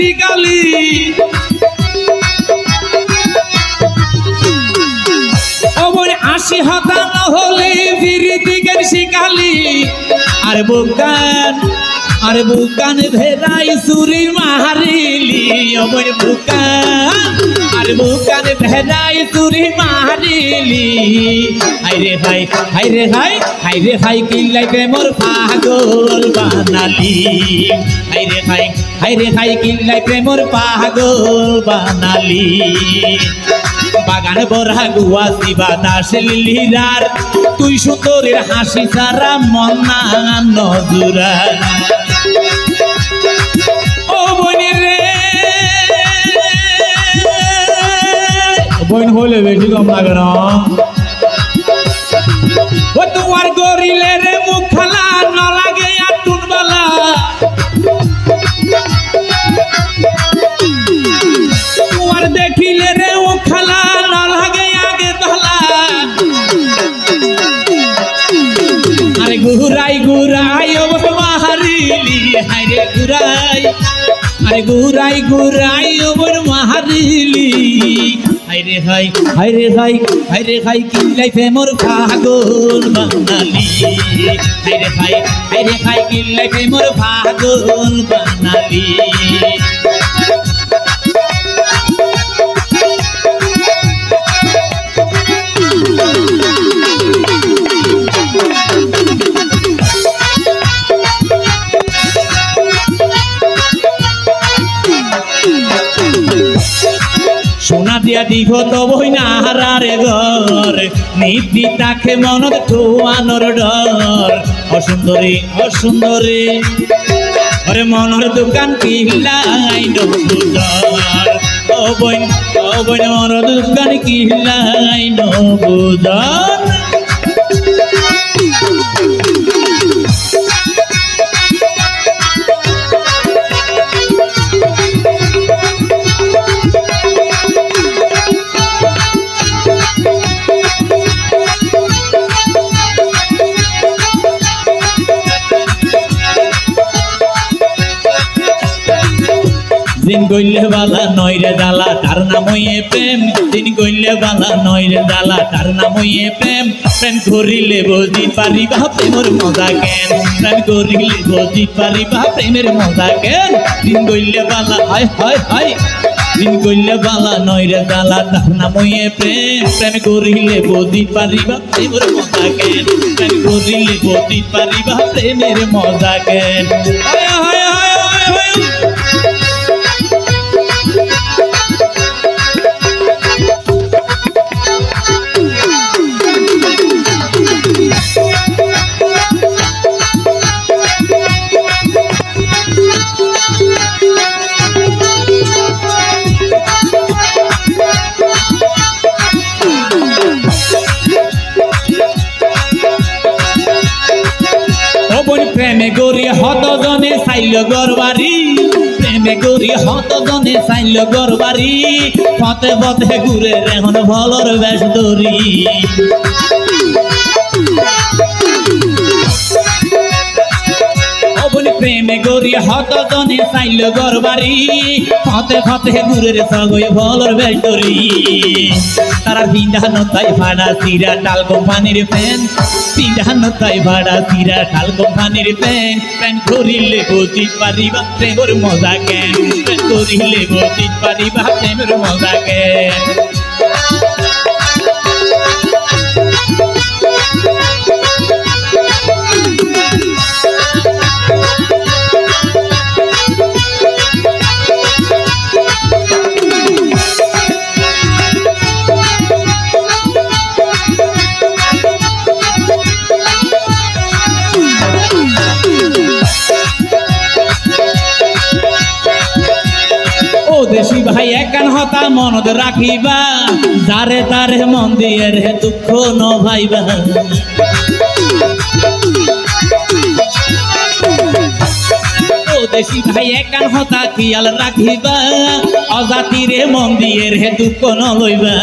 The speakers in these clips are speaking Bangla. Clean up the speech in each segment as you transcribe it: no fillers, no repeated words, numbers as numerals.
শিকালি ও বোন আশি হতান হলে ফিরিতিকের শিকালি আর বুকান ভেড়াই চুরি মারিলি ও বোন বুকান ভেড়াই চুরি মারিলি হাইরে হাই কিল্লাই প্রেমর পাগল বানালি হাইরে হাই কিল্লাই প্রেমর পাগল বানালি বাগান বরা গুয়া শিবা নাশলিরার তুই সুন্দরের হাসি সারা মন না নজুরা ও বনি রে বইন হলে বেশি কম লাগে না ও তোমার গরিলে রে মুখ খালা না লাগে আর টুনবালা তোমার দেখিলে রে মুখ খালা না লাগে আগে ধলা আরে ঘুরাই ও মাহারিলি হাইরে ঘুরাই ও বোন মাহারিলি হাইরে হাই কিল্লাই প্রেমর পাগল বানালি হাইরে হাই কিল্লাই প্রেমর পাগল বানালি সোনা দিয়া দিব তো বই না হারারে ঘর নিবি তাকে মনত ঠোয়ানোর ডর অসুন্দরী আরে মনের দোকান কিলাই নবুদর ও বইন মনের দোকান কিলাই নবুদর দিন গইলে বালা নয়রে দালা তার নাম হইয়ে প্রেম দিন গইলে বালা নয়রে দালা তার নাম হইয়ে প্রেম করিলে বুঝি পারিবা প্রেমের মজা কেন করিলে বুঝি পারিবা প্রেমের মজা কেন দিন গইলে বালা হাই দিন গইলে বালা নয়রে দালা তার নাম হইয়ে প্রেম করিলে বুঝি পারিবা প্রেমের মজা কেন করিলে বুঝি পারিবা প্রেমের মজা কেন প্রেমে গরি হত জনে চাইল গরবারি প্রেমে গরি হত জনে চাইল গরবারি পথে পথে ঘুরে রেহন ভলর বেশ দরি প্রেমে গরি হত জনে চাইল গরবারি পথে পথে ঘুরে রে সগই ভলর বেশ দরি তারা বিধানো তাই ভাড়া সিরা টাল কোম্পানির ফ্যান বিধানো তাই ভাড়া সিরা টাল কোম্পানির প্যান করিলে বুঝি পারিবা প্রেমের মজা কেন করিলে বুঝি পারিবা প্রেমের মজা কেন দেশি ভাই একান হতা মনত রাখিবা যারে তারে মন দিয়ে রে দুঃখ ন ভাইবা ও দেশি ভাই একান হতা খেয়াল রাখিবা অজাতিরে মন দিয়ে রে দুঃখ ন লইবা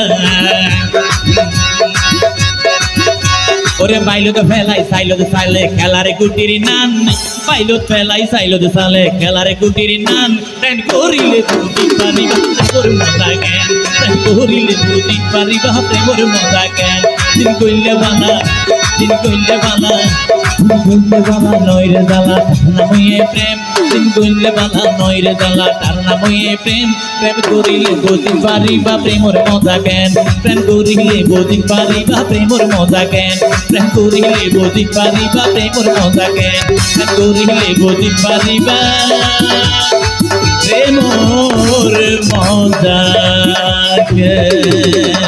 ওরে বাইলো তো ফেলাই চাইলো তো চাইলে খেলারে গুটির নান বাইলো ফেলাই চাইলো তো চাইলে খেলারে গুটির নান প্রেম করিলে বুঝি পারিবা প্রেমর মজা জ্ঞান প্রেম করিলে বুঝি পারিবা প্রেমর মজা জ্ঞান দিন কইলে বানা দিন কইলে বানা নইরে জ্বালা তার নামে প্রেম দিন কইলে বালা নইরে জ্বালা তার নামে প্রেম প্রেম করিলে বুঝি পারিবা প্রেমর মজা জ্ঞান প্রেম করিলে বুঝি পারিবা প্রেমর মজা জ্ঞান প্রেম করিলে বুঝি পারিবা প্রেমর মজা জ্ঞান প্রেম করিলে বুঝি পারিবা প্রেমর মজা জ্ঞান।